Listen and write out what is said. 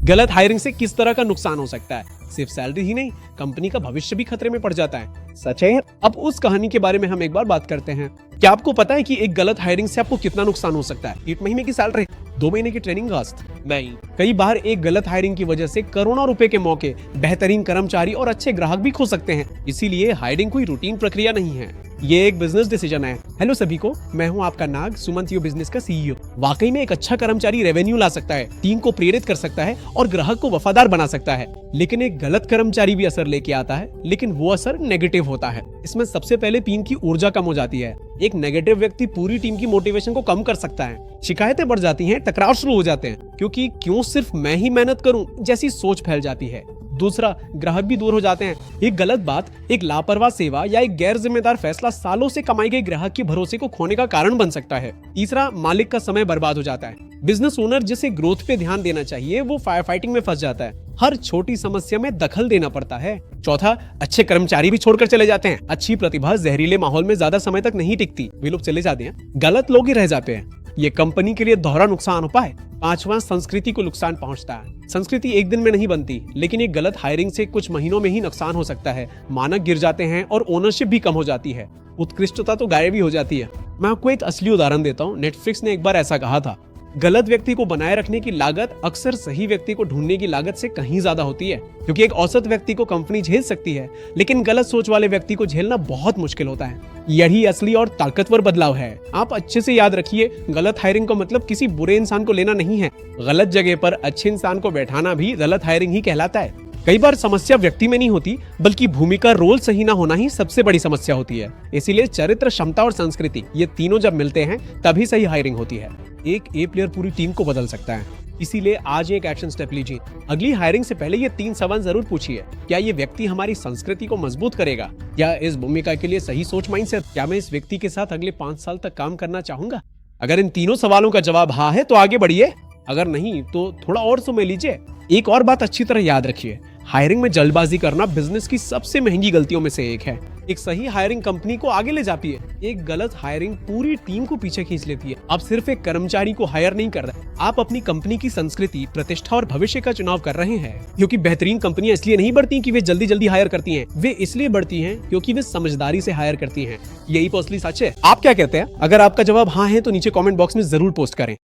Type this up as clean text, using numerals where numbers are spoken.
गलत हायरिंग से किस तरह का नुकसान हो सकता है? सिर्फ सैलरी ही नहीं, कंपनी का भविष्य भी खतरे में पड़ जाता है। सच है? अब उस कहानी के बारे में हम एक बार बात करते हैं। क्या आपको पता है कि एक गलत हायरिंग से आपको कितना नुकसान हो सकता है? 1 महीने की सैलरी, 2 महीने की ट्रेनिंग कॉस्ट नहीं। कई बार एक गलत हायरिंग की वजह से करोड़ों रुपए के मौके, बेहतरीन कर्मचारी और अच्छे ग्राहक भी खो सकते हैं। इसीलिए हायरिंग कोई रूटीन प्रक्रिया नहीं है, ये एक बिजनेस डिसीजन है। हेलो सभी को, मैं हूं आपका नाग, सुमंत यो बिजनेस का सीईओ। वाकई में एक अच्छा कर्मचारी रेवेन्यू ला सकता है, टीम को प्रेरित कर सकता है और ग्राहक को वफादार बना सकता है। लेकिन एक गलत कर्मचारी भी असर लेके आता है, लेकिन वो असर नेगेटिव होता है। इसमें सबसे पहले टीम की ऊर्जा कम हो जाती है। एक नेगेटिव व्यक्ति पूरी टीम की मोटिवेशन को कम कर सकता है। शिकायतें बढ़ जाती हैं, टकराव शुरू हो जाते हैं, क्योंकि क्यों सिर्फ मैं ही मेहनत करूं जैसी सोच फैल जाती है। दूसरा, ग्राहक भी दूर हो जाते हैं। एक गलत बात, एक लापरवाह सेवा या एक गैर जिम्मेदार फैसला सालों से कमाई गई ग्राहक के भरोसे को खोने का कारण बन सकता है। तीसरा, मालिक का समय बर्बाद हो जाता है। बिजनेस ओनर जिसे ग्रोथ पे ध्यान देना चाहिए, वो फायर फाइटिंग में फंस जाता है। हर छोटी समस्या में दखल देना पड़ता है। चौथा, अच्छे कर्मचारी भी छोड़कर चले जाते हैं। अच्छी प्रतिभा जहरीले माहौल में ज्यादा समय तक नहीं टिकती, वे लोग चले जाते हैं। गलत लोग ही रह जाते हैं। ये कंपनी के लिए दोहरा नुकसान उपाय। पांचवा, संस्कृति को नुकसान पहुंचता है। संस्कृति एक दिन में नहीं बनती, लेकिन एक गलत हायरिंग से कुछ महीनों में ही नुकसान हो सकता है। मानक गिर जाते हैं और ओनरशिप भी कम हो जाती है। उत्कृष्टता तो गायब ही हो जाती है। मैं आपको एक असली उदाहरण देता हूँ। नेटफ्लिक्स ने एक बार ऐसा कहा था, गलत व्यक्ति को बनाए रखने की लागत अक्सर सही व्यक्ति को ढूंढने की लागत से कहीं ज्यादा होती है। क्योंकि एक औसत व्यक्ति को कंपनी झेल सकती है, लेकिन गलत सोच वाले व्यक्ति को झेलना बहुत मुश्किल होता है। यही असली और ताकतवर बदलाव है। आप अच्छे से याद रखिए, गलत हायरिंग का मतलब किसी बुरे इंसान को लेना नहीं है। गलत जगह पर अच्छे इंसान को बैठाना भी गलत हायरिंग ही कहलाता है। कई बार समस्या व्यक्ति में नहीं होती, बल्कि भूमिका रोल सही ना होना ही सबसे बड़ी समस्या होती है। इसीलिए चरित्र, क्षमता और संस्कृति, ये तीनों जब मिलते हैं तभी सही हायरिंग होती है। एक ए प्लेयर पूरी टीम को बदल सकता है। इसीलिए आज एक एक्शन स्टेप लीजिए। अगली हायरिंग से पहले ये 3 सवाल जरूर पूछिए। क्या ये व्यक्ति हमारी संस्कृति को मजबूत करेगा? क्या इस भूमिका के लिए सही सोच माइंडसेट? क्या मैं इस व्यक्ति के साथ अगले 5 साल तक काम करना चाहूंगा? अगर इन तीनों सवालों का जवाब हाँ है तो आगे बढ़िए, अगर नहीं तो थोड़ा और समय लीजिए। एक और बात अच्छी तरह याद रखिए, हायरिंग में जल्दबाजी करना बिजनेस की सबसे महंगी गलतियों में से एक है। एक सही हायरिंग कंपनी को आगे ले जाती है, एक गलत हायरिंग पूरी टीम को पीछे खींच लेती है। आप सिर्फ एक कर्मचारी को हायर नहीं कर रहे, आप अपनी कंपनी की संस्कृति, प्रतिष्ठा और भविष्य का चुनाव कर रहे हैं। क्योंकि बेहतरीन कंपनियां इसलिए नहीं बढ़ती कि वे जल्दी जल्दी हायर करती हैं, वे इसलिए बढ़ती हैं क्योंकि वे समझदारी से हायर करती हैं। यही तो असली सच है। आप क्या कहते हैं? अगर आपका जवाब हाँ है तो नीचे कमेंट बॉक्स में जरूर पोस्ट करें।